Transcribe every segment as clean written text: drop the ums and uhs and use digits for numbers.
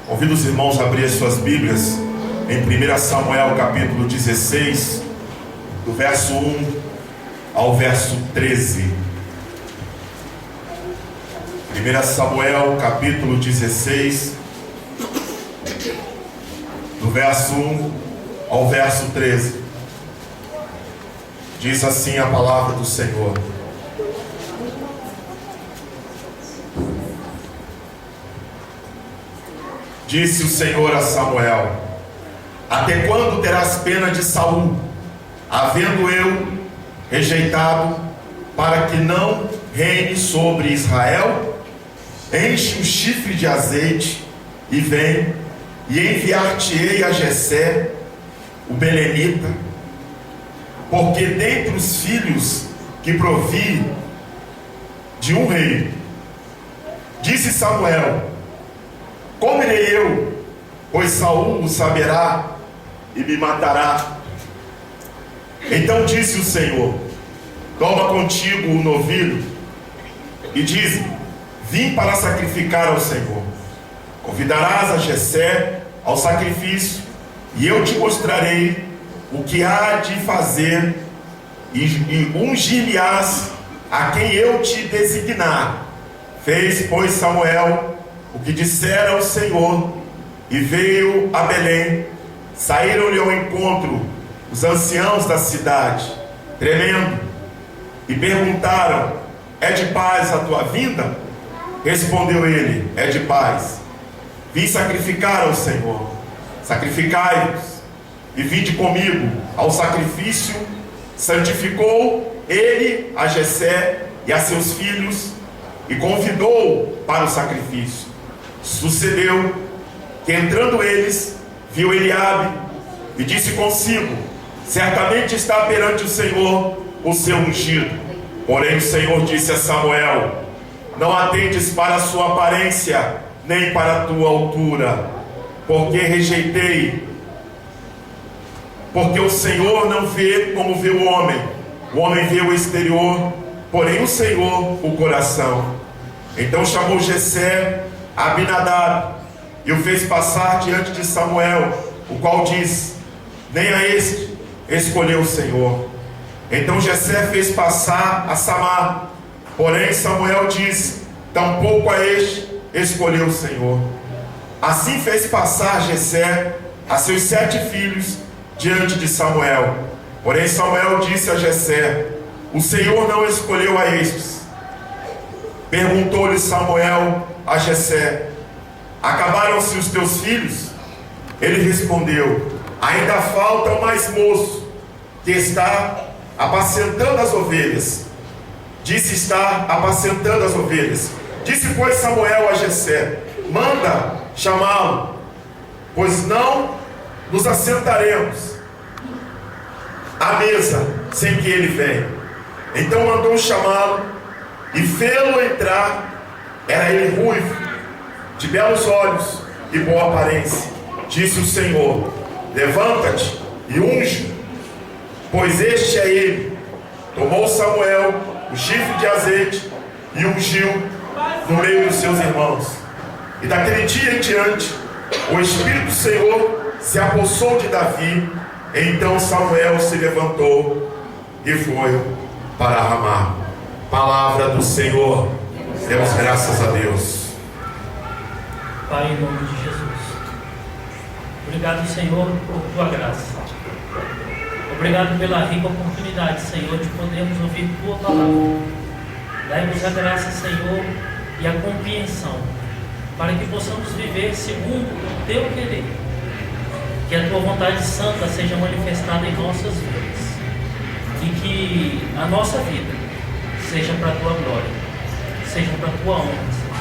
Convido os irmãos a abrir as suas Bíblias em 1 Samuel capítulo 16, do verso 1 ao verso 13. 1 Samuel capítulo 16, do verso 1 ao verso 13. Diz assim a palavra do Senhor: Disse o Senhor a Samuel: Até quando terás pena de Saul, havendo eu rejeitado, para que não reine sobre Israel? Enche um chifre de azeite e vem, e enviar-te-ei a Jessé, o belemita, porque dentre os filhos que provi de um rei. Disse Samuel: Como irei eu, pois Saul o saberá e me matará? Então disse o Senhor: Toma contigo o novilho e dize: Vim para sacrificar ao Senhor. Convidarás a Jessé ao sacrifício, e eu te mostrarei o que há de fazer, e ungir-lhe-ás a quem eu te designar. Fez, pois, Samuel o que dissera ao Senhor, e veio a Belém. Saíram-lhe ao encontro os anciãos da cidade, tremendo, e perguntaram: É de paz a tua vinda? Respondeu ele: É de paz. Vim sacrificar ao Senhor. Sacrificai-vos e vinde comigo ao sacrifício. Santificou ele a Jessé e a seus filhos, e convidou para o sacrifício. Sucedeu que, entrando eles, viu Eliabe, e disse consigo: Certamente está perante o Senhor o seu ungido. Porém o Senhor disse a Samuel: Não atentes para a sua aparência, nem para a tua altura, porque o Senhor não vê como vê o homem vê o exterior, porém o Senhor o coração. Então chamou Jessé a Abinadab e o fez passar diante de Samuel, o qual disse: Nem a este escolheu o Senhor. Então Jessé fez passar a Samar, porém Samuel disse: Tampouco a este escolheu o Senhor. Assim fez passar Jessé a seus 7 filhos diante de Samuel. Porém Samuel disse a Jessé: O Senhor não escolheu a estes. Perguntou-lhe Samuel a Jessé: Acabaram-se os teus filhos? Ele respondeu: Ainda falta o mais moço, que está apacentando as ovelhas. Disse estar apacentando as ovelhas. Disse, pois, Samuel a Jessé: Manda chamá-lo, pois não nos assentaremos à mesa sem que ele venha. Então mandou chamá-lo e fê-lo entrar. Era ele ruivo, de belos olhos e boa aparência. Disse o Senhor: Levanta-te e unge, pois este é ele. Tomou Samuel o chifre de azeite e ungiu no meio dos seus irmãos. E daquele dia em diante, o Espírito do Senhor se apossou de Davi. Então Samuel se levantou e foi para Ramá. Palavra do Senhor. Demos graças a Deus. Pai, em nome de Jesus, obrigado, Senhor, por tua graça. Obrigado pela rica oportunidade, Senhor, de podermos ouvir tua palavra. Dai-nos a graça, Senhor, e a compreensão, para que possamos viver segundo o teu querer. Que a tua vontade santa seja manifestada em nossas vidas, e que a nossa vida seja para a tua glória, seja para a tua honra, Senhor.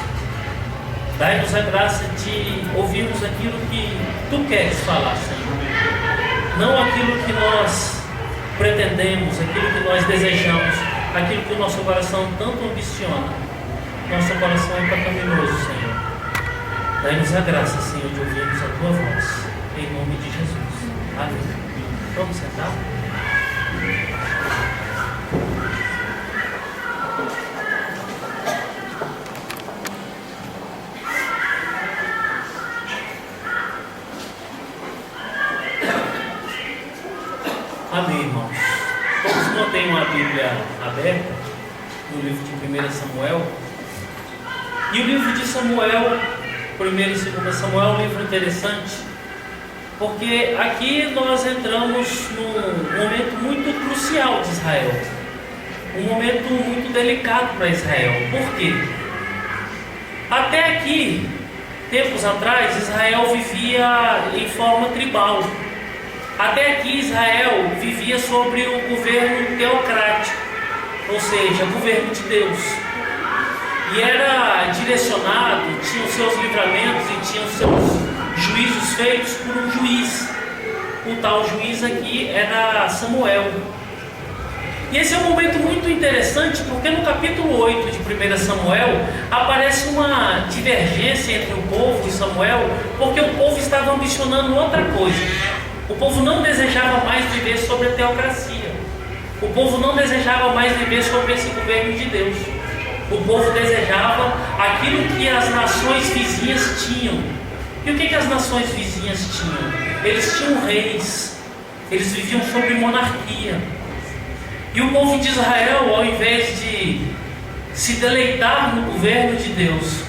Dai-nos a graça de ouvirmos aquilo que tu queres falar, Senhor. Não aquilo que nós pretendemos, aquilo que nós desejamos, aquilo que o nosso coração tanto ambiciona. Nosso coração é pecaminoso, Senhor. Dai-nos a graça, Senhor, de ouvirmos a tua voz. Em nome de Jesus. Amém. Vamos sentar? Bíblia aberta no livro de 1 Samuel. E o livro de Samuel, 1 e 2 Samuel, é um livro interessante, porque aqui nós entramos num momento muito crucial de Israel, um momento muito delicado para Israel. Por quê? Até aqui, tempos atrás, Israel vivia em forma tribal. Até aqui Israel vivia sobre o governo teocrático, ou seja, governo de Deus. E era direcionado, tinha os seus livramentos e tinha os seus juízos feitos por um juiz. O tal juiz aqui era Samuel. E esse é um momento muito interessante, porque no capítulo 8 de 1 Samuel aparece uma divergência entre o povo e Samuel, porque o povo estava ambicionando outra coisa. O povo não desejava mais viver sobre a teocracia. O povo não desejava mais viver sobre esse governo de Deus. O povo desejava aquilo que as nações vizinhas tinham. E o que as nações vizinhas tinham? Eles tinham reis. Eles viviam sob monarquia. E o povo de Israel, ao invés de se deleitar no governo de Deus,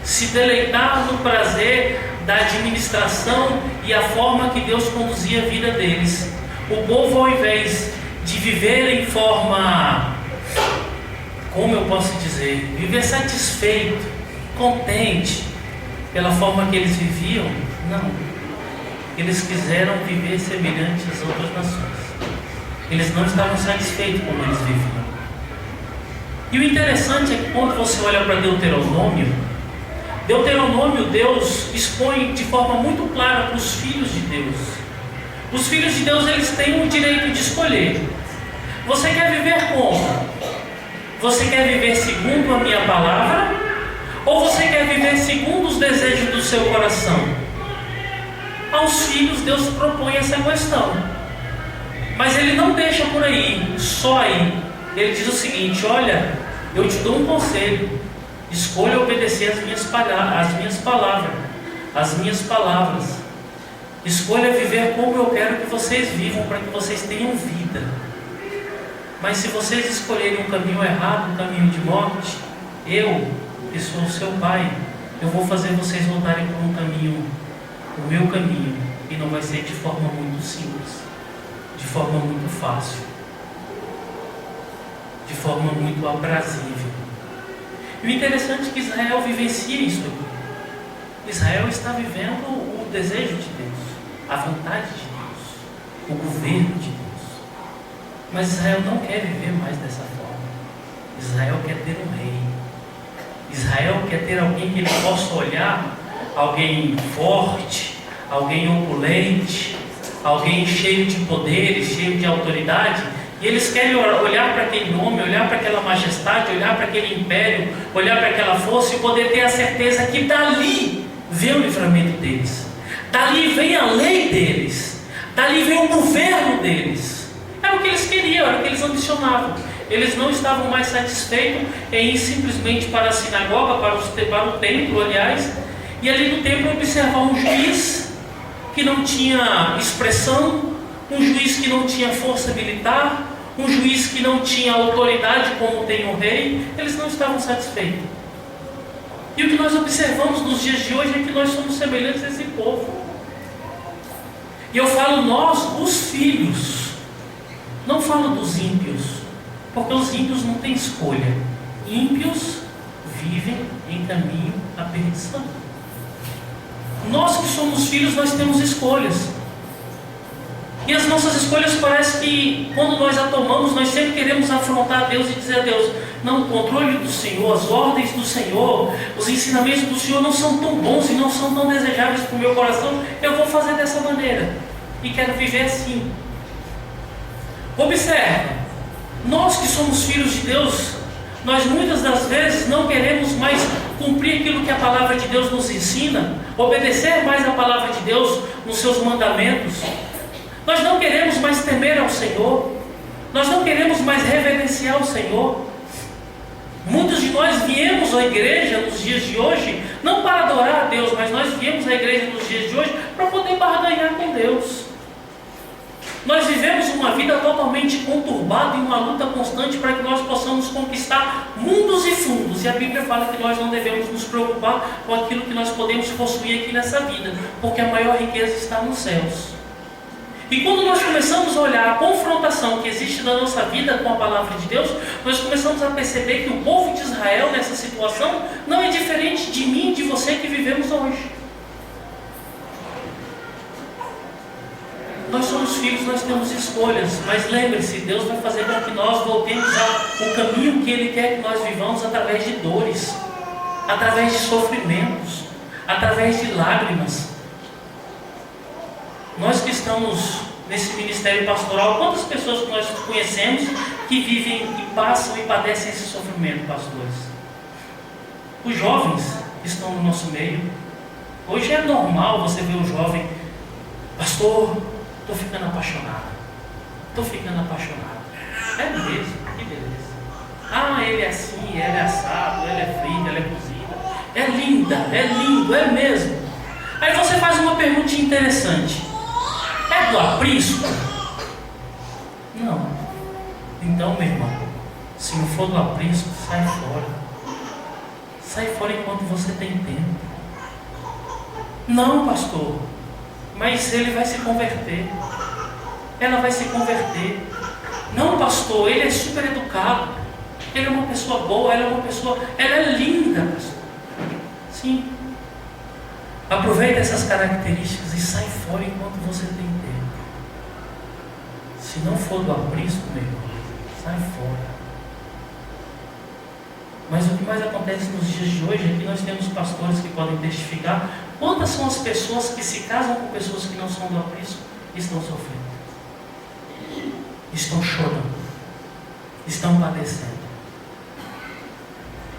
se deleitar no prazer da administração e a forma que Deus conduzia a vida deles, o povo, ao invés de viver em forma, como eu posso dizer, viver satisfeito, contente pela forma que eles viviam, não. Eles quiseram viver semelhante às outras nações. Eles não estavam satisfeitos como eles viviam. E o interessante é que quando você olha para Deuteronômio, Deus expõe de forma muito clara para os filhos de Deus. Os filhos de Deus, eles têm o direito de escolher. Você quer viver como? Você quer viver segundo a minha palavra? Ou você quer viver segundo os desejos do seu coração? Aos filhos Deus propõe essa questão. Mas Ele não deixa por aí, só aí. Ele diz o seguinte: olha, eu te dou um conselho. Escolha obedecer as minhas palavras. Escolha viver como eu quero que vocês vivam, para que vocês tenham vida. Mas se vocês escolherem um caminho errado, um caminho de morte, eu, que sou o seu pai, eu vou fazer vocês voltarem por um caminho, o meu caminho, e não vai ser de forma muito simples, de forma muito fácil, de forma muito aprazível. E o interessante é que Israel vivencia isso aqui. Israel está vivendo o desejo de Deus, a vontade de Deus, o governo de Deus. Mas Israel não quer viver mais dessa forma. Israel quer ter um rei. Israel quer ter alguém que ele possa olhar, alguém forte, alguém opulente, alguém cheio de poderes, cheio de autoridade. E eles querem olhar para aquele nome, olhar para aquela majestade, olhar para aquele império, olhar para aquela força e poder ter a certeza que dali vem o livramento deles, dali vem a lei deles, dali vem o governo deles. Era o que eles queriam, era o que eles ambicionavam. Eles não estavam mais satisfeitos em ir simplesmente para a sinagoga, para o templo, aliás, e ali no templo observar um juiz que não tinha expressão, um juiz que não tinha força militar, um juiz que não tinha autoridade como tem o rei. Eles não estavam satisfeitos. E o que nós observamos nos dias de hoje é que nós somos semelhantes a esse povo. E eu falo nós, os filhos, não falo dos ímpios, porque os ímpios não têm escolha. Ímpios vivem em caminho à perdição. Nós que somos filhos, nós temos escolhas. E as nossas escolhas parece que quando nós a tomamos, nós sempre queremos afrontar Deus e dizer a Deus: não, o controle do Senhor, as ordens do Senhor, os ensinamentos do Senhor não são tão bons e não são tão desejáveis para o meu coração, eu vou fazer dessa maneira e quero viver assim. Observa, nós que somos filhos de Deus, nós muitas das vezes não queremos mais cumprir aquilo que a palavra de Deus nos ensina, obedecer mais a palavra de Deus nos seus mandamentos. Nós não queremos mais temer ao Senhor, nós não queremos mais reverenciar o Senhor. Muitos de nós viemos à igreja nos dias de hoje, não para adorar a Deus, mas nós viemos à igreja nos dias de hoje para poder barganhar com Deus. Nós vivemos uma vida totalmente conturbada e uma luta constante para que nós possamos conquistar mundos e fundos. E a Bíblia fala que nós não devemos nos preocupar com aquilo que nós podemos possuir aqui nessa vida, porque a maior riqueza está nos céus. E quando nós começamos a olhar a confrontação que existe na nossa vida com a palavra de Deus, nós começamos a perceber que o povo de Israel nessa situação não é diferente de mim e de você que vivemos hoje. Nós somos filhos, nós temos escolhas, mas lembre-se, Deus vai fazer com que nós voltemos ao caminho que Ele quer que nós vivamos através de dores, através de sofrimentos, através de lágrimas. Nós que estamos nesse ministério pastoral, quantas pessoas que nós conhecemos que vivem e passam e padecem esse sofrimento, pastores? Os jovens que estão no nosso meio. Hoje é normal você ver um jovem: pastor, estou ficando apaixonado. Estou ficando apaixonado. É mesmo? Que beleza. Ah, ele é assim, ele é assado, ele é frita, ele é cozida. É linda, é lindo, é mesmo. Aí você faz uma pergunta interessante: é do aprisco? Não. Então, meu irmão, se não for do aprisco, sai fora. Sai fora enquanto você tem tempo. Não, pastor, mas ele vai se converter. Ela vai se converter. Não, pastor, ele é super educado. Ele é uma pessoa boa, ela é linda, pastor. Sim. Aproveita essas características e sai fora enquanto você tem tempo. Se não for do aprisco, meu irmão, sai fora. Mas o que mais acontece nos dias de hoje é que nós temos pastores que podem testificar quantas são as pessoas que se casam com pessoas que não são do aprisco e estão sofrendo, estão chorando, estão padecendo.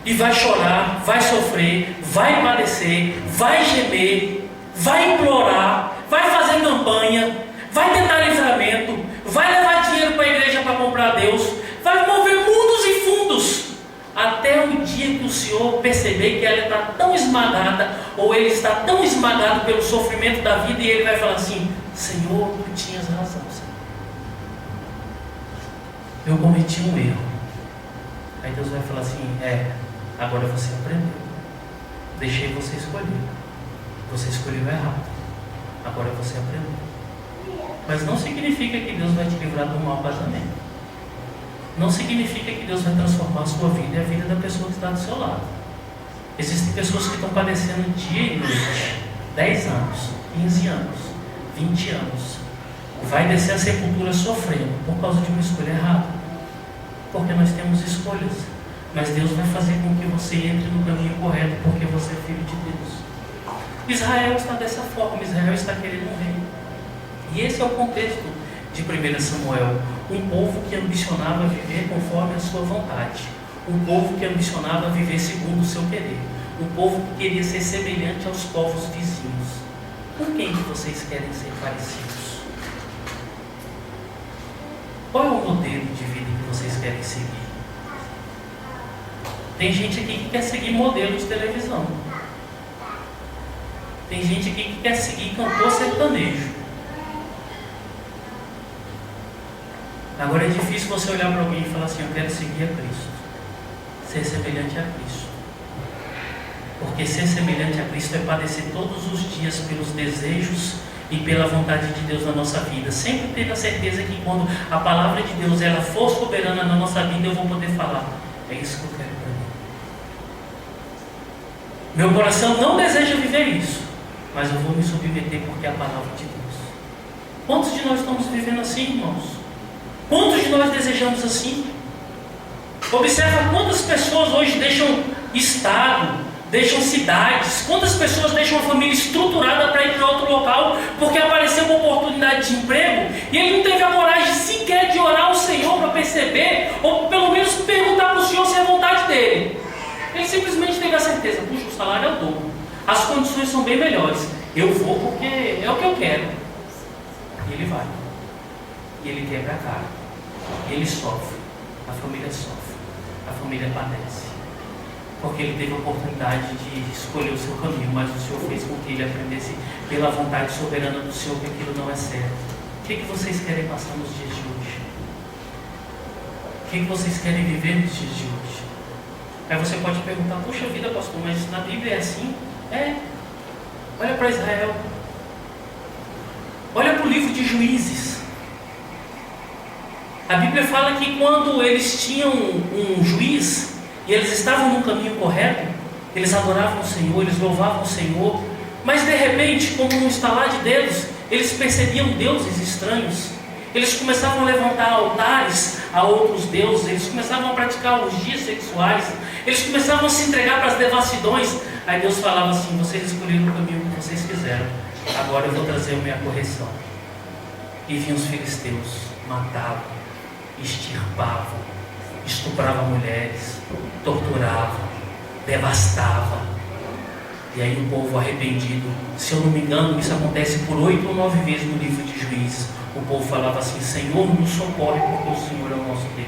E vai chorar, vai sofrer, vai padecer, vai gemer, vai implorar, vai fazer campanha, vai tentar livramento, vai levar dinheiro para a igreja para comprar a Deus, vai mover mundos e fundos, até o dia que o Senhor perceber que ela está tão esmagada, ou ele está tão esmagado pelo sofrimento da vida, e ele vai falar assim: Senhor, tu tinhas razão, Senhor. Eu cometi um erro. Aí Deus vai falar assim: agora você aprendeu. Deixei você escolher. Você escolheu errado. Agora você aprendeu. Mas não significa que Deus vai te livrar do mau casamento. Não significa que Deus vai transformar a sua vida e a vida da pessoa que está do seu lado. Existem pessoas que estão padecendo dia e noite, 10 anos, 15 anos, 20 anos. Vai descer a sepultura sofrendo por causa de uma escolha errada. Porque nós temos escolhas. Mas Deus vai fazer com que você entre no caminho correto, porque você é filho de Deus. Israel está dessa forma, Israel está querendo um rei. E esse é o contexto de 1 Samuel. Um povo que ambicionava viver conforme a sua vontade. Um povo que ambicionava viver segundo o seu querer. Um povo que queria ser semelhante aos povos vizinhos. Com quem que vocês querem ser parecidos? Qual é o modelo de vida que vocês querem seguir? Tem gente aqui que quer seguir modelo de televisão. Tem gente aqui que quer seguir cantor sertanejo. Agora é difícil você olhar para alguém e falar assim: eu quero seguir a Cristo, ser semelhante a Cristo. Porque ser semelhante a Cristo é padecer todos os dias pelos desejos e pela vontade de Deus na nossa vida. Sempre ter a certeza que quando a palavra de Deus ela for soberana na nossa vida, eu vou poder falar: é isso que eu quero para mim. Meu coração não deseja viver isso, mas eu vou me submeter porque é a palavra de Deus. Quantos de nós estamos vivendo assim, irmãos? Quantos de nós desejamos assim? Observa quantas pessoas hoje deixam estado, deixam cidades, quantas pessoas deixam a família estruturada para ir para outro local, porque apareceu uma oportunidade de emprego, e ele não teve a coragem sequer de orar ao Senhor para perceber, ou pelo menos perguntar para o Senhor se é a vontade dele. Ele simplesmente teve a certeza: puxa, o salário é o dobro, as condições são bem melhores, eu vou porque é o que eu quero. E ele vai. E ele quebra a cara. Ele sofre. A família sofre. A família padece. Porque ele teve a oportunidade de escolher o seu caminho, mas o Senhor fez com que ele aprendesse pela vontade soberana do Senhor que aquilo não é certo. que vocês querem passar nos dias de hoje? O que vocês querem viver nos dias de hoje? Aí você pode perguntar, puxa vida, pastor, mas na Bíblia é assim? É. Olha para Israel. Olha para o livro de Juízes. A Bíblia fala que quando eles tinham um juiz e eles estavam no caminho correto, eles adoravam o Senhor, eles louvavam o Senhor, mas de repente, como num estalar de dedos, eles percebiam deuses estranhos. Eles começavam a levantar altares a outros deuses, eles começavam a praticar orgias sexuais, eles começavam a se entregar para as devassidões. Aí Deus falava assim: vocês escolheram o caminho que vocês quiseram, agora eu vou trazer a minha correção. E vinham os filisteus, matavam, extirpavam, estupravam mulheres, torturavam, devastavam. E aí o povo arrependido, se eu não me engano, isso acontece por 8 ou 9 vezes no livro de Juízes. O povo falava assim: Senhor, nos socorre, porque o Senhor é o nosso Deus.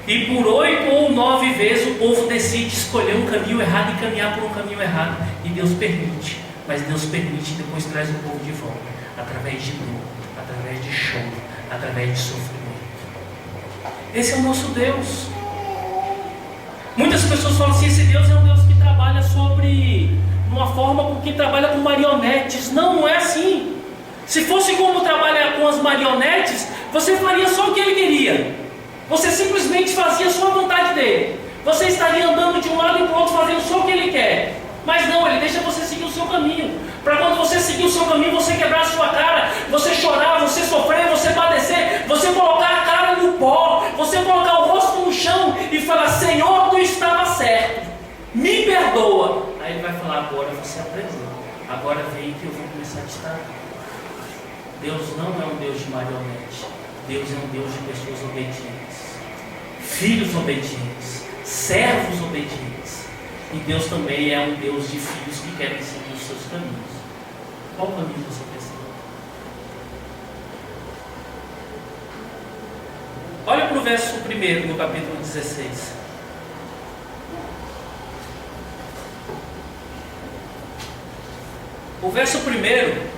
E por 8 ou 9 vezes o povo decide escolher um caminho errado e caminhar por um caminho errado. E Deus permite. Mas Deus permite e depois traz o povo de volta. Através de dor, através de choro, através de sofrimento. Esse é o nosso Deus. Muitas pessoas falam assim: esse Deus é um Deus que trabalha sobre uma forma com que trabalha com marionetes. Não, não é assim. Se fosse como trabalhar com as marionetes, você faria só o que ele queria. Você simplesmente fazia só a vontade dele. Você estaria andando de um lado e para o outro fazendo só o que ele quer. Mas não, ele deixa você seguir o seu caminho. Para quando você seguir o seu caminho, você quebrar a sua cara, você chorar, você sofrer, você padecer, você colocar a cara no pó, você colocar o rosto no chão e falar: Senhor, tu estava certo, me perdoa. Aí ele vai falar: agora você aprendeu, agora vem que eu vou começar a te dar. Deus não é um Deus de marionete. Deus é um Deus de pessoas obedientes, filhos obedientes, servos obedientes. E Deus também é um Deus de filhos que querem seguir os seus caminhos. Qual caminho você quer seguir? Olha para o verso 1 no capítulo 16. O verso 1,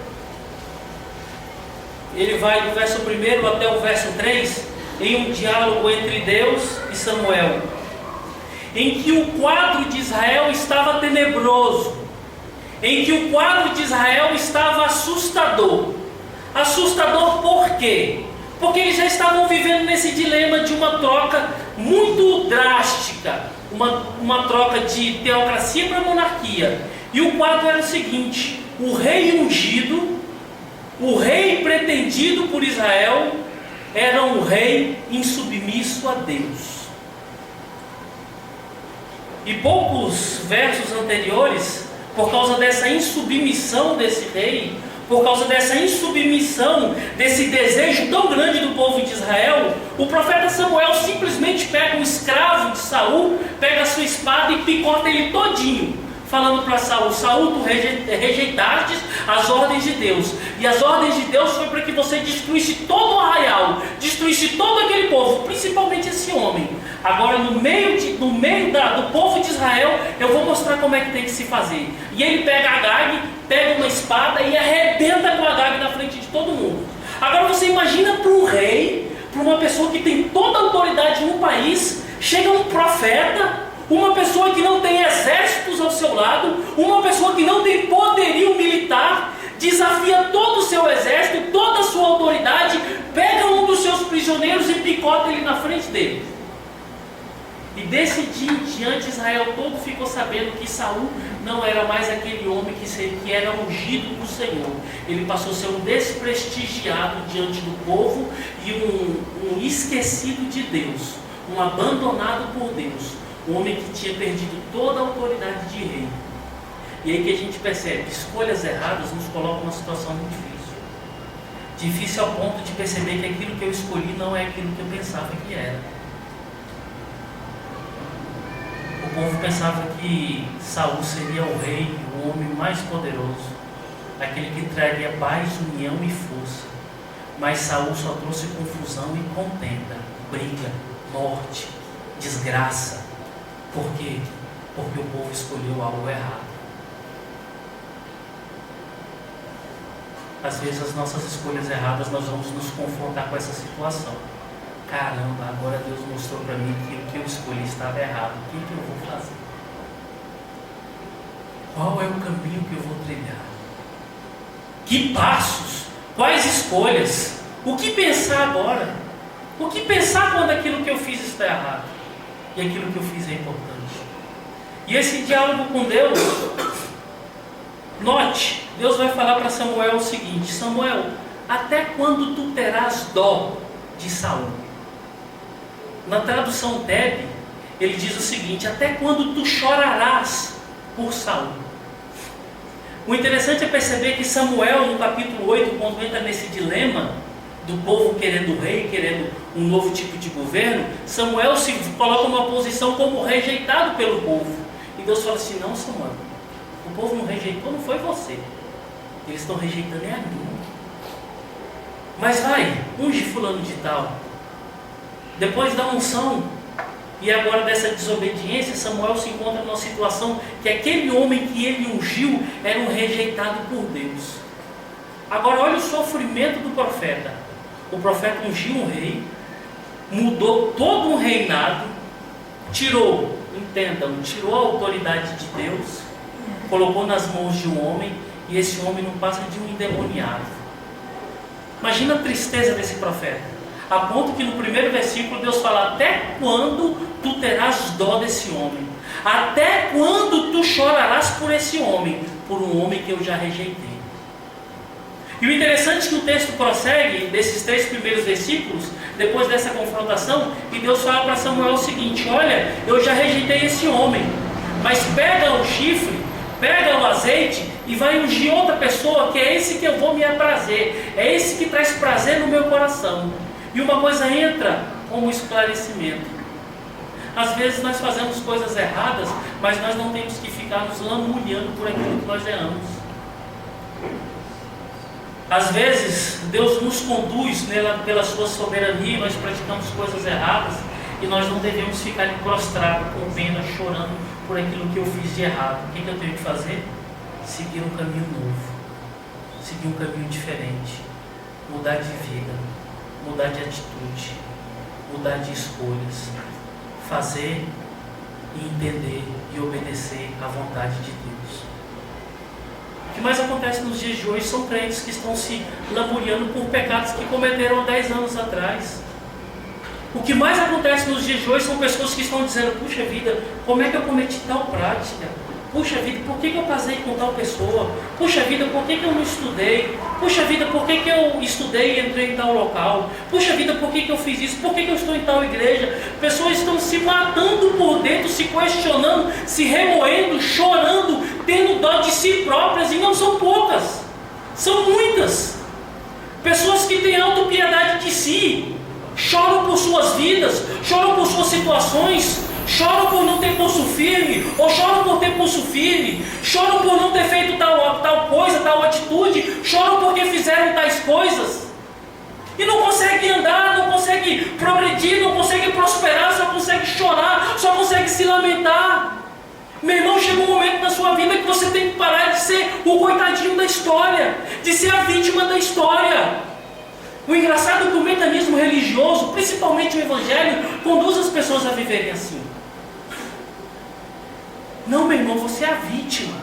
ele vai do verso 1 até o verso 3, em um diálogo entre Deus e Samuel, em que o quadro de Israel estava tenebroso, em que o quadro de Israel estava assustador. Assustador por quê? Porque eles já estavam vivendo nesse dilema de uma troca muito drástica, uma troca de teocracia para monarquia. E o quadro era o seguinte: o rei ungido, o rei pretendido por Israel, era um rei insubmisso a Deus. E poucos versos anteriores, por causa dessa insubmissão desse rei, por causa dessa insubmissão, desse desejo tão grande do povo de Israel, o profeta Samuel simplesmente pega um escravo de Saul, pega a sua espada e picota ele todinho, falando para Saul: Saul, tu rejeitastes as ordens de Deus, e as ordens de Deus foi para que você destruísse todo o arraial, destruísse todo aquele povo, principalmente esse homem. Agora no meio do povo de Israel, eu vou mostrar como é que tem que se fazer. E ele pega Agag, pega uma espada e arrebenta com Agag na frente de todo mundo. Agora você imagina para um rei, para uma pessoa que tem toda a autoridade no país, chega um profeta, uma pessoa que não tem exércitos ao seu lado, uma pessoa que não tem poderio militar, desafia todo o seu exército, toda a sua autoridade, pega um dos seus prisioneiros e picota ele na frente dele. E desse dia em diante, Israel todo ficou sabendo que Saul não era mais aquele homem que era ungido do Senhor. Ele passou a ser um desprestigiado diante do povo e um esquecido de Deus, um abandonado por Deus, um homem que tinha perdido toda a autoridade de rei. E aí que a gente percebe que escolhas erradas nos colocam numa situação muito difícil. Difícil ao ponto de perceber que aquilo que eu escolhi não é aquilo que eu pensava que era. O povo pensava que Saul seria o rei, o homem mais poderoso, aquele que traria paz, união e força. Mas Saul só trouxe confusão e contenda, briga, morte, desgraça. Por quê? Porque o povo escolheu algo errado. Às vezes as nossas escolhas erradas, nós vamos nos confrontar com essa situação. Caramba, agora Deus mostrou para mim que o que eu escolhi estava errado. O que eu vou fazer? Qual é o caminho que eu vou trilhar? Que passos? Quais escolhas? O que pensar agora? O que pensar quando aquilo que eu fiz está errado? E aquilo que eu fiz é importante? E esse diálogo com Deus, note, Deus vai falar para Samuel o seguinte: Samuel, até quando tu terás dó de Saul? Na tradução Deb, ele diz o seguinte: até quando tu chorarás por Saul? O interessante é perceber que Samuel, no capítulo 8, quando entra nesse dilema do povo querendo rei, querendo um novo tipo de governo, Samuel se coloca numa posição como rejeitado pelo povo. E Deus fala assim: não, Samuel, o povo não rejeitou, não foi você. Eles estão rejeitando é a mim. Mas vai, unge fulano de tal. Depois da unção e agora dessa desobediência, Samuel se encontra numa situação que aquele homem que ele ungiu era um rejeitado por Deus. Agora olha o sofrimento do profeta. O profeta ungiu um rei, mudou todo um reinado, tirou a autoridade de Deus, colocou nas mãos de um homem, e esse homem não passa de um endemoniado. Imagina a tristeza desse profeta, a ponto que no primeiro versículo Deus fala: até quando tu terás dó desse homem? Até quando tu chorarás por esse homem? Por um homem que eu já rejeitei. E o interessante é que o texto prossegue, desses 3 primeiros versículos, depois dessa confrontação, e Deus fala para Samuel o seguinte: olha, eu já rejeitei esse homem, mas pega o chifre, pega o azeite e vai ungir outra pessoa, que é esse que eu vou me aprazer, é esse que traz prazer no meu coração. E uma coisa entra como esclarecimento: às vezes nós fazemos coisas erradas, mas nós não temos que ficar nos lamuriando por aquilo que nós erramos. Às vezes Deus nos conduz pela sua soberania, nós praticamos coisas erradas e nós não devemos ficar prostrados com pena, chorando por aquilo que eu fiz de errado. O que eu tenho que fazer? Seguir um caminho novo, seguir um caminho diferente, mudar de vida, mudar de atitude, mudar de escolhas, fazer e entender e obedecer à vontade de Deus. O que mais acontece nos dias de hoje são crentes que estão se lamuriando por pecados que cometeram há 10 anos atrás. O que mais acontece nos dias de hoje são pessoas que estão dizendo: puxa vida, como é que eu cometi tal prática? Puxa vida, por que eu casei com tal pessoa? Puxa vida, por que eu não estudei? Puxa vida, por que eu estudei e entrei em tal local? Puxa vida, por que eu fiz isso? Por que eu estou em tal igreja? Pessoas estão se matando por dentro, se questionando, se remoendo, chorando, tendo dó de si próprias, e não são poucas, são muitas. Pessoas que têm autopiedade de si, choram por suas vidas, choram por suas situações, choram por não ter pulso firme, ou choram por ter pulso firme, choram por não ter feito tal coisa, tal atitude, choram porque fizeram tais coisas, e não conseguem andar, não conseguem progredir, não conseguem prosperar, só conseguem chorar, só conseguem se lamentar. Meu irmão, chega um momento na sua vida que você tem que parar de ser o coitadinho da história, de ser a vítima da história. O engraçado é que o mecanismo religioso, principalmente o evangelho, conduz as pessoas a viverem assim. Não, meu irmão, você é a vítima.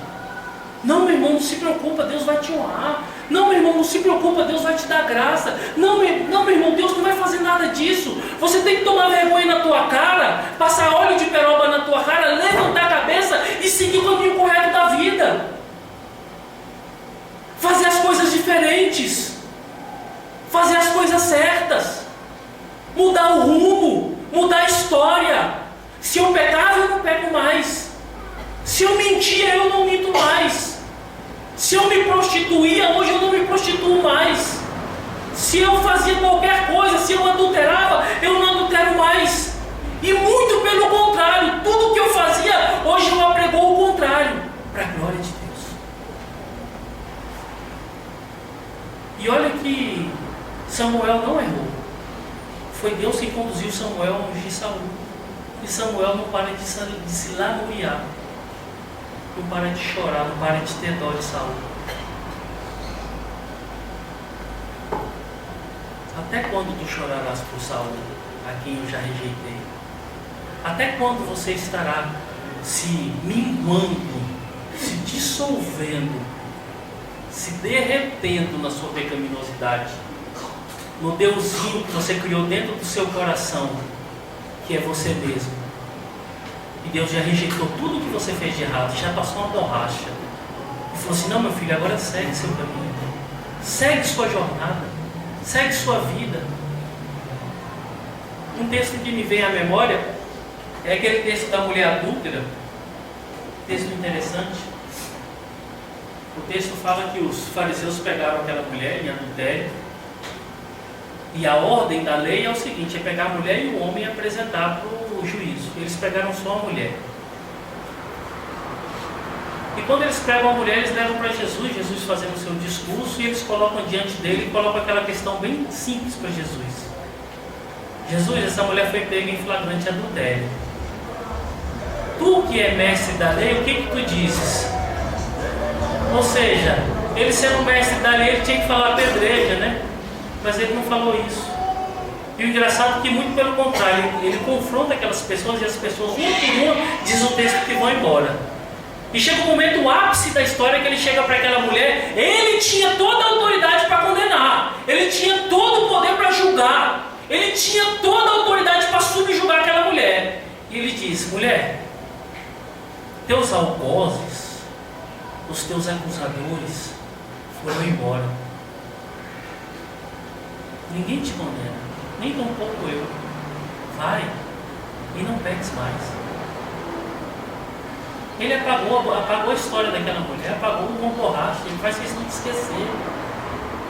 Não, meu irmão, não se preocupa, Deus vai te honrar. Não, meu irmão, não se preocupa, Deus vai te dar graça. Não, meu irmão, Deus não vai fazer nada disso. Você tem que tomar vergonha na tua cara, passar óleo de peroba na tua cara, levantar a cabeça e seguir o caminho correto da vida. Fazer as coisas diferentes. Fazer as coisas certas. Mudar o rumo, mudar a história. Se eu pecava, eu não peco mais. Se eu mentia, eu não minto mais. Se eu me prostituía, hoje eu não me prostituo mais. Se eu fazia qualquer coisa, se eu adulterava, eu não adultero mais. E muito pelo contrário, tudo que eu fazia, hoje eu apregou o contrário, para a glória de Deus. E olha que Samuel não errou. Foi Deus que conduziu Samuel a ungir Saul. E Samuel não para de se lamuriar. Não para de chorar, não para de ter dó de Saul. Até quando tu chorarás por Saul, a quem eu já rejeitei? Até quando você estará se minguando, se dissolvendo, se derretendo na sua pecaminosidade, no deusinho que você criou dentro do seu coração, que é você mesmo? E Deus já rejeitou tudo que você fez de errado, já passou uma borracha e falou assim: não, meu filho, agora segue seu caminho, segue sua jornada, segue sua vida. Um texto que me vem à memória é aquele texto da mulher adúltera. Texto interessante. O texto fala que os fariseus pegaram aquela mulher em adultério, e a ordem da lei é o seguinte: é pegar a mulher e o homem e apresentar para o juízo. Eles pegaram só a mulher. E quando eles pegam a mulher, eles levam para Jesus, Jesus fazendo o seu discurso, e eles colocam diante dele e colocam aquela questão bem simples para Jesus. Jesus, essa mulher foi pega em flagrante adultério. Tu que é mestre da lei, o que tu dizes? Ou seja, ele sendo mestre da lei, ele tinha que falar apedreja, né? Mas ele não falou isso. E o engraçado é que, muito pelo contrário, ele confronta aquelas pessoas, e as pessoas, uma por uma, diz o texto, que vão embora. E chega o momento, o ápice da história, que ele chega para aquela mulher. Ele tinha toda a autoridade para condenar, ele tinha todo o poder para julgar, ele tinha toda a autoridade para subjugar aquela mulher. E ele diz: mulher, teus algozes, os teus acusadores foram embora. Ninguém te condena, nem tampouco eu. Vai e não peques mais. Ele apagou a história daquela mulher, apagou uma borracha. Ele faz questão de esquecer.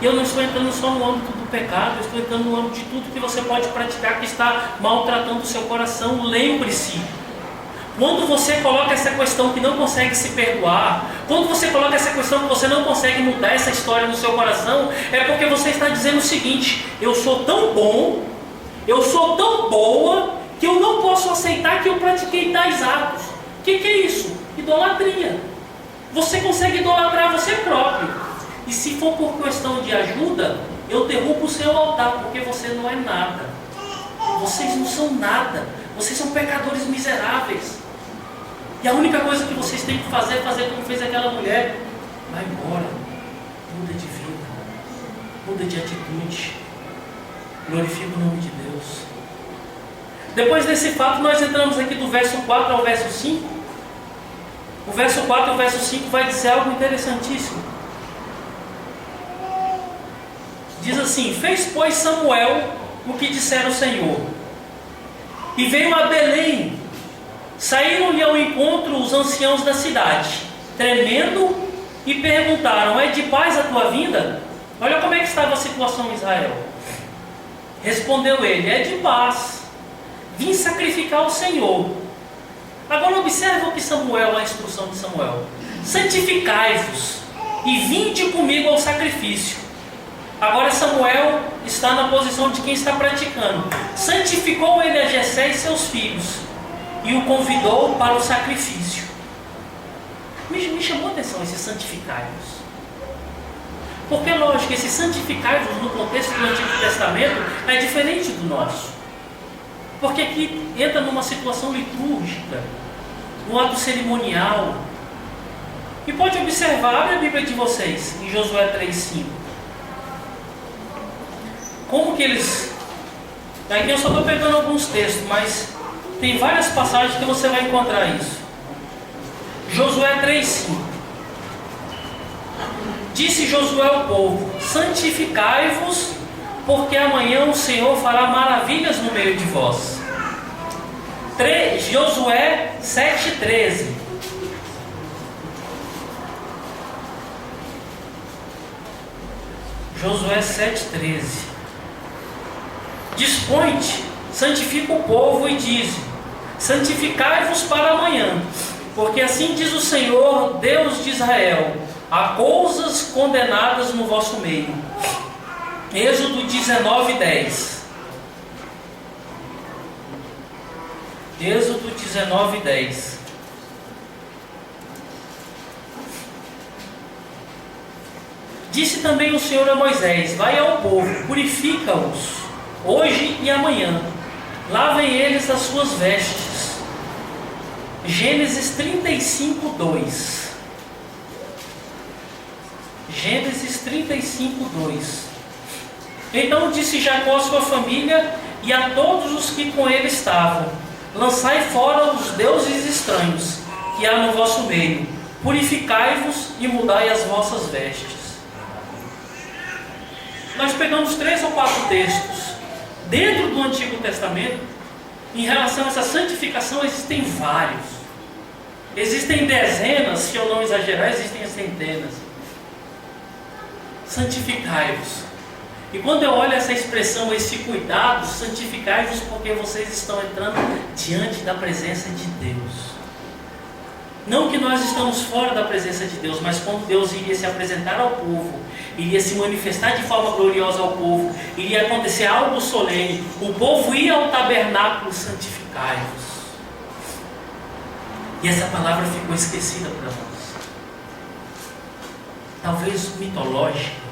E eu não estou entrando só no âmbito do pecado, eu estou entrando no âmbito de tudo que você pode praticar que está maltratando o seu coração. Lembre-se, quando você coloca essa questão que não consegue se perdoar, quando você coloca essa questão que você não consegue mudar essa história no seu coração, é porque você está dizendo o seguinte: eu sou tão bom, eu sou tão boa, que eu não posso aceitar que eu pratiquei tais atos. O que é isso? Idolatria. Você consegue idolatrar você próprio. E se for por questão de ajuda, eu derrubo o seu altar, porque você não é nada. Vocês não são nada. Vocês são pecadores miseráveis. E a única coisa que vocês têm que fazer é fazer como fez aquela mulher: vai embora, muda de vida, muda de atitude, glorifica o nome de Deus. Depois desse fato, nós entramos aqui do verso 4 ao verso 5. O verso 4 e o verso 5 vai dizer algo interessantíssimo. Diz assim: fez, pois, Samuel o que dissera o Senhor, e veio a Belém. Saíram-lhe ao encontro os anciãos da cidade, tremendo, e perguntaram: é de paz a tua vinda? Olha como é que estava a situação em Israel. Respondeu ele: é de paz, vim sacrificar ao Senhor. Agora observa o que Samuel, a instrução de Samuel: santificai-vos e vinde comigo ao sacrifício. Agora Samuel está na posição de quem está praticando. Santificou ele a Jessé e seus filhos, e o convidou para o sacrifício. Me chamou a atenção esse santificai-vos. Porque, lógico, esse santificai-vos no contexto do Antigo Testamento é diferente do nosso. Porque aqui entra numa situação litúrgica, num ato cerimonial. E pode observar, abre a Bíblia de vocês, em Josué 3,5. Como que eles... Aqui eu só estou pegando alguns textos, mas tem várias passagens que você vai encontrar isso. Josué 3,5. Disse Josué ao povo: santificai-vos, porque amanhã o Senhor fará maravilhas no meio de vós. Josué 7,13. Josué 7,13. Dispõe-te, santifica o povo e dize: santificai-vos para amanhã, porque assim diz o Senhor, Deus de Israel: há coisas condenadas no vosso meio. Êxodo 19:10. Êxodo 19:10. Disse também o Senhor a Moisés: vai ao povo, purifica-os, hoje e amanhã, lavem eles as suas vestes. Gênesis 35, 2. Gênesis 35, 2. Então disse Jacó à sua família e a todos os que com ele estavam: lançai fora os deuses estranhos que há no vosso meio, purificai-vos e mudai as vossas vestes. Nós pegamos 3 ou 4 textos dentro do Antigo Testamento. Em relação a essa santificação existem vários. Existem dezenas, se eu não exagerar, existem centenas. Santificai-vos. E quando eu olho essa expressão, esse cuidado, santificai-vos, porque vocês estão entrando diante da presença de Deus. Não que nós estamos fora da presença de Deus, mas quando Deus iria se apresentar ao povo, iria se manifestar de forma gloriosa ao povo, iria acontecer algo solene, o povo ia ao tabernáculo: santificai-vos. E essa palavra ficou esquecida para nós. Talvez mitológica.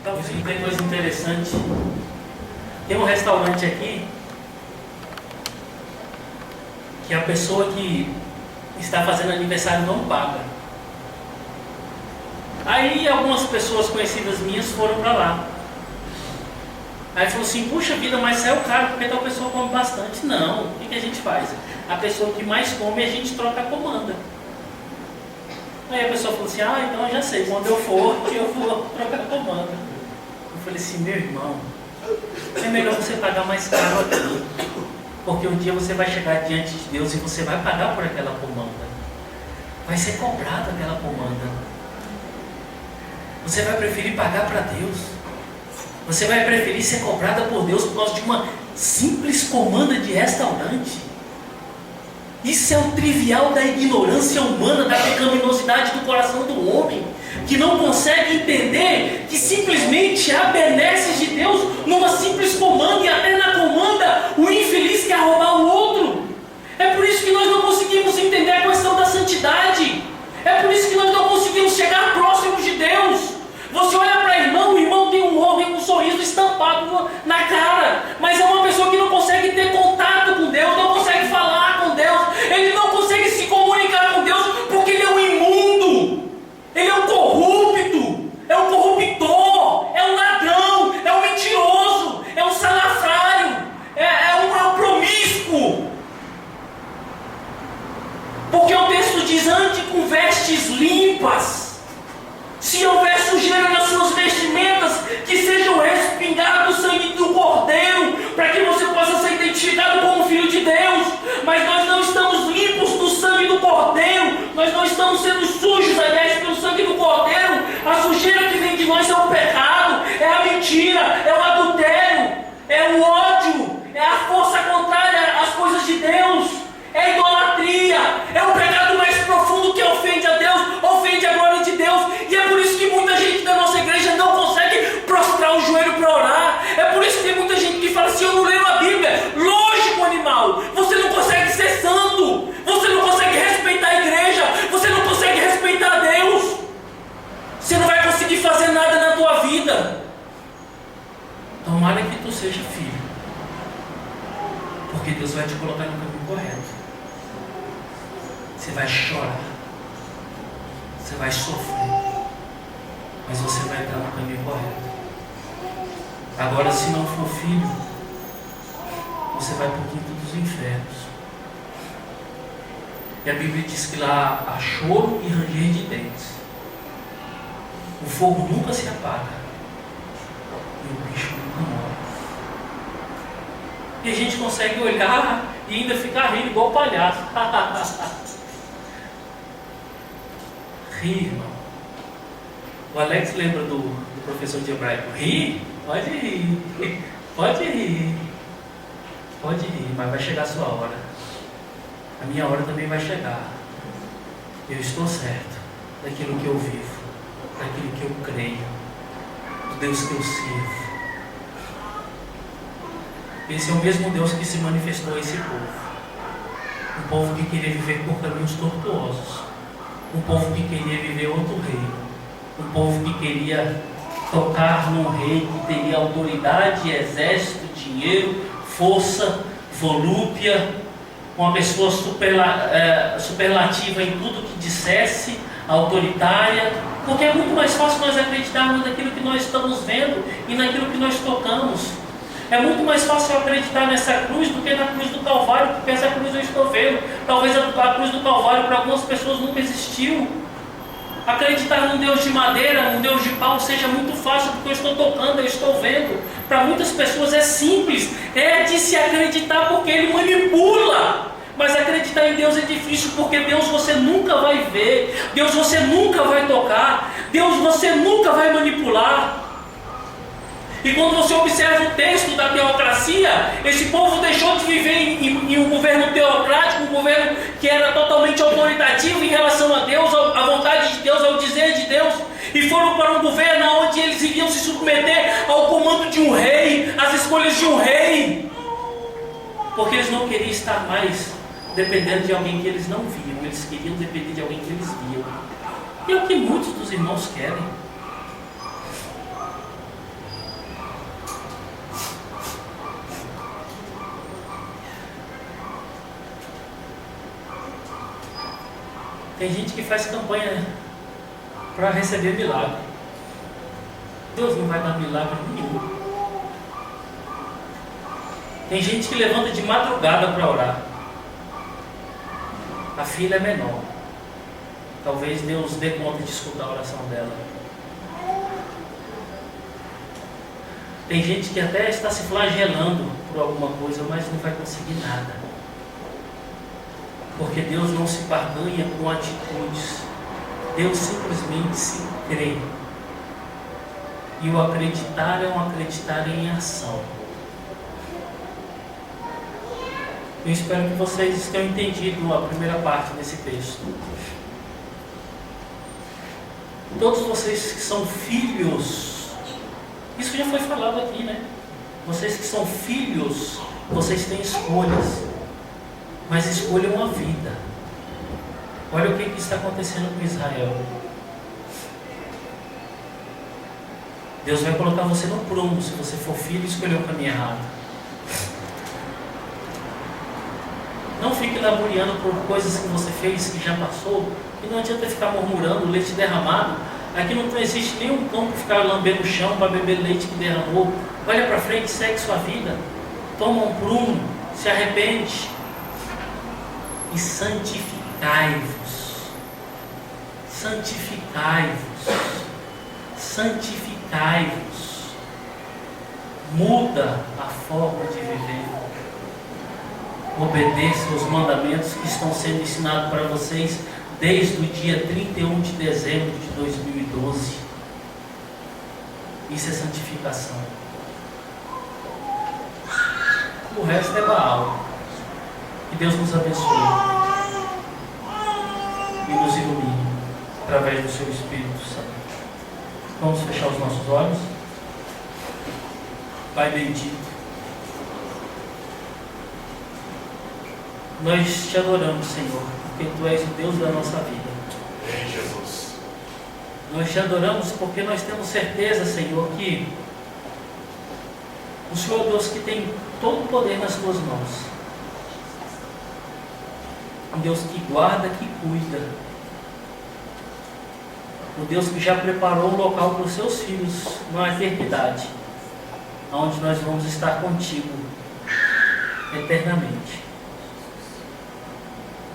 Talvez não tenha coisa interessante. Tem um restaurante aqui que a pessoa que está fazendo aniversário não paga. Aí algumas pessoas conhecidas minhas foram para lá. Aí falou assim: puxa vida, mas saiu caro porque tal pessoa come bastante. Não, o que a gente faz? A pessoa que mais come, a gente troca a comanda. Aí a pessoa falou assim: ah, então eu já sei, quando eu for, eu vou trocar a comanda. Eu falei assim: meu irmão, é melhor você pagar mais caro aqui, porque um dia você vai chegar diante de Deus e você vai pagar por aquela comanda. Vai ser cobrado aquela comanda. Você vai preferir pagar para Deus? Você vai preferir ser cobrada por Deus por causa de uma simples comanda de restaurante? Isso é o trivial da ignorância humana, da pecaminosidade do coração do homem, que não consegue entender que simplesmente há benesses de Deus numa simples comanda, e até na comanda o infeliz quer roubar o outro. É por isso que nós não conseguimos entender a questão da santidade. É por isso que nós não conseguimos chegar próximos de Deus. Você olha para o irmão tem um sorriso estampado na cara, mas é uma pessoa que não consegue ter contato com Deus, não consegue falar com Deus, ele não consegue se comunicar com Deus, porque ele é um imundo, ele é um corrupto, é um corruptor, é um ladrão, é um mentiroso, é um salafrário, é um promíscuo. Porque o texto diz: ande com vestes limpas. Se houver sujeira nas suas vestimentas, que sejam respingadas do sangue do Cordeiro, para que você possa ser identificado como filho de Deus. Mas nós não estamos limpos do sangue do Cordeiro, nós não estamos sendo sujos, aliás, pelo sangue do Cordeiro. A sujeira que vem de nós é o pecado, é a mentira, é o adultério, é o ódio, é a força contrária às coisas de Deus, é a idolatria, é o pecado mais profundo que ofende a Deus, ofende a glória de Deus. E é por isso que muita gente da nossa igreja não consegue prostrar o joelho para orar. É por isso que tem muita gente que fala assim: eu não leio a Bíblia. Lógico, animal, você não consegue ser santo, você não consegue respeitar a igreja, você não consegue respeitar Deus, você não vai conseguir fazer nada na tua vida. Tomara que tu seja filho, porque Deus vai te colocar no caminho correto. Você vai chorar, você vai sofrer, mas você vai entrar no caminho correto. Agora, se não for filho, você vai para o quinto dos infernos. E a Bíblia diz que lá há choro e ranger de dentes. O fogo nunca se apaga e o bicho nunca morre. E a gente consegue olhar e ainda ficar rindo igual palhaço. Ri, irmão. O Alex lembra do professor de hebraico: ri? Pode rir, pode rir, pode rir, mas vai chegar a sua hora. A minha hora também vai chegar. Eu estou certo daquilo que eu vivo, daquilo que eu creio, do Deus que eu sirvo. Esse é o mesmo Deus que se manifestou a esse povo. Um povo que queria viver por caminhos tortuosos. Um povo que queria viver outro reino. Um povo que queria tocar num rei que teria autoridade, exército, dinheiro, força, volúpia, uma pessoa superlativa em tudo que dissesse, autoritária, porque é muito mais fácil nós acreditarmos naquilo que nós estamos vendo e naquilo que nós tocamos. É muito mais fácil eu acreditar nessa cruz do que na cruz do Calvário, porque essa cruz eu estou vendo. Talvez a cruz do Calvário para algumas pessoas nunca existiu. Acreditar num Deus de madeira, num Deus de pau, seja muito fácil, porque eu estou tocando, eu estou vendo. Para muitas pessoas é simples, é de se acreditar porque Ele manipula. Mas acreditar em Deus é difícil, porque Deus você nunca vai ver, Deus você nunca vai tocar, Deus você nunca vai manipular. E quando você observa o texto da teocracia, esse povo deixou de viver em um governo teocrático, um governo que era totalmente autoritativo em relação a Deus, à vontade de Deus, ao dizer de Deus, e foram para um governo onde eles iriam se submeter ao comando de um rei, às escolhas de um rei, porque eles não queriam estar mais dependendo de alguém que eles não viam, eles queriam depender de alguém que eles viam. E é o que muitos dos irmãos querem. Tem gente que faz campanha para receber milagre. Deus não vai dar milagre nenhum. Tem gente que levanta de madrugada para orar. A filha é menor. Talvez Deus dê conta de escutar a oração dela. Tem gente que até está se flagelando por alguma coisa, mas não vai conseguir nada. Porque Deus não se barganha com atitudes. Deus simplesmente se crê. E o acreditar é um acreditar em ação. Eu espero que vocês tenham entendido a primeira parte desse texto. Todos vocês que são filhos, isso já foi falado aqui, né? Vocês que são filhos, vocês têm escolhas. Mas escolham a vida. Olha o que está acontecendo com Israel. Deus vai colocar você no prumo se você for filho e escolher o caminho errado. Não fique lamuriando por coisas que você fez que já passou. E não adianta ficar murmurando, leite derramado. Aqui não existe nenhum cão para ficar lambendo o chão para beber leite que derramou. Olha para frente, segue sua vida. Toma um prumo, se arrepende. E santificai-vos. Santificai-vos. Santificai-vos. Muda a forma de viver. Obedeça os mandamentos que estão sendo ensinados para vocês desde o dia 31 de dezembro de 2012. Isso é santificação. O resto é Baal. Que Deus nos abençoe e nos ilumine através do seu Espírito Santo. Vamos fechar os nossos olhos. Pai bendito, nós te adoramos, Senhor, porque Tu és o Deus da nossa vida. Em Jesus. Nós te adoramos porque nós temos certeza, Senhor, que o Senhor é o Deus que tem todo o poder nas Tuas mãos. Um Deus que guarda, que cuida. Um Deus que já preparou um local para os seus filhos na eternidade, onde nós vamos estar contigo eternamente.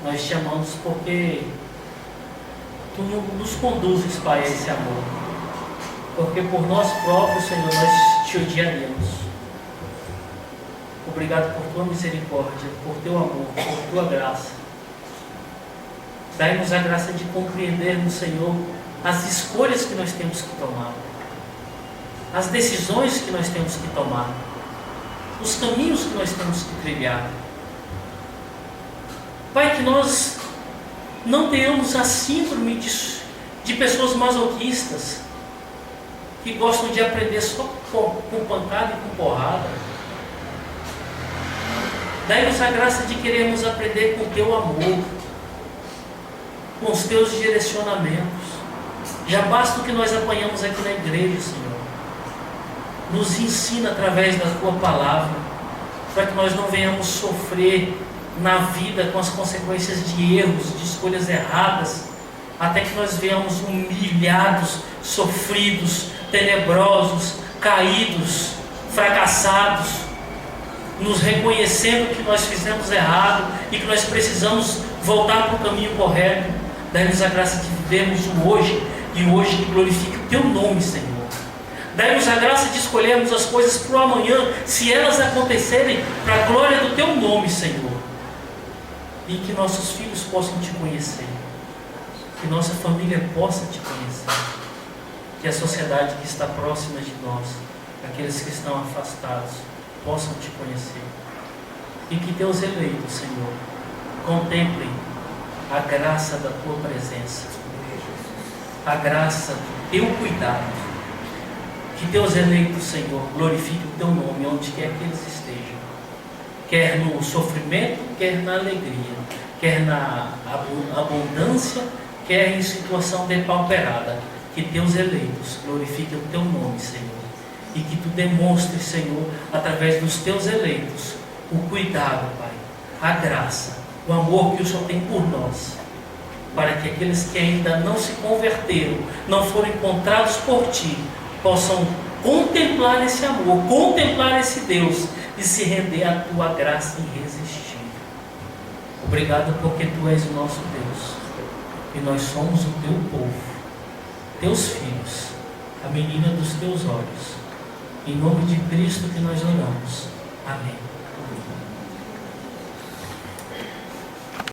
Nós te amamos porque Tu nos conduzes, Pai, a esse amor. Porque por nós próprios, Senhor, nós te odiaremos. Obrigado por Tua misericórdia, por Teu amor, por Tua graça. Dai-nos a graça de compreendermos, Senhor, as escolhas que nós temos que tomar, as decisões que nós temos que tomar, os caminhos que nós temos que trilhar. Pai, que nós não tenhamos a síndrome de pessoas masoquistas que gostam de aprender só com pancada e com porrada. Dai-nos a graça de querermos aprender com Teu amor. com os teus direcionamentos. Já basta o que nós apanhamos aqui na igreja, Senhor. Nos ensina através da tua palavra, para que nós não venhamos sofrer na vida com as consequências de erros, de escolhas erradas, até que nós venhamos humilhados, sofridos, tenebrosos, caídos, fracassados, nos reconhecendo que nós fizemos errado e que nós precisamos voltar para o caminho correto. Dai-nos a graça de vivermos o hoje, e o hoje que glorifique o teu nome, Senhor. Dai-nos a graça de escolhermos as coisas para o amanhã, se elas acontecerem para a glória do teu nome, Senhor. E que nossos filhos possam te conhecer, que nossa família possa te conhecer, que a sociedade que está próxima de nós, aqueles que estão afastados, possam te conhecer. E que teus eleitos, Senhor, contemplem a graça da tua presença, a graça do teu cuidado. Que teus eleitos, Senhor, glorifiquem o teu nome onde quer que eles estejam, quer no sofrimento, quer na alegria, quer na abundância, quer em situação depauperada. Que teus eleitos glorifiquem o teu nome, Senhor, e que tu demonstres, Senhor, através dos teus eleitos, o cuidado, Pai, a graça, o amor que o Senhor tem por nós, para que aqueles que ainda não se converteram, não foram encontrados por ti, possam contemplar esse amor, contemplar esse Deus e se render à tua graça irresistível. Obrigado porque tu és o nosso Deus e nós somos o teu povo, teus filhos, a menina dos teus olhos. Em nome de Cristo que nós oramos. Amém.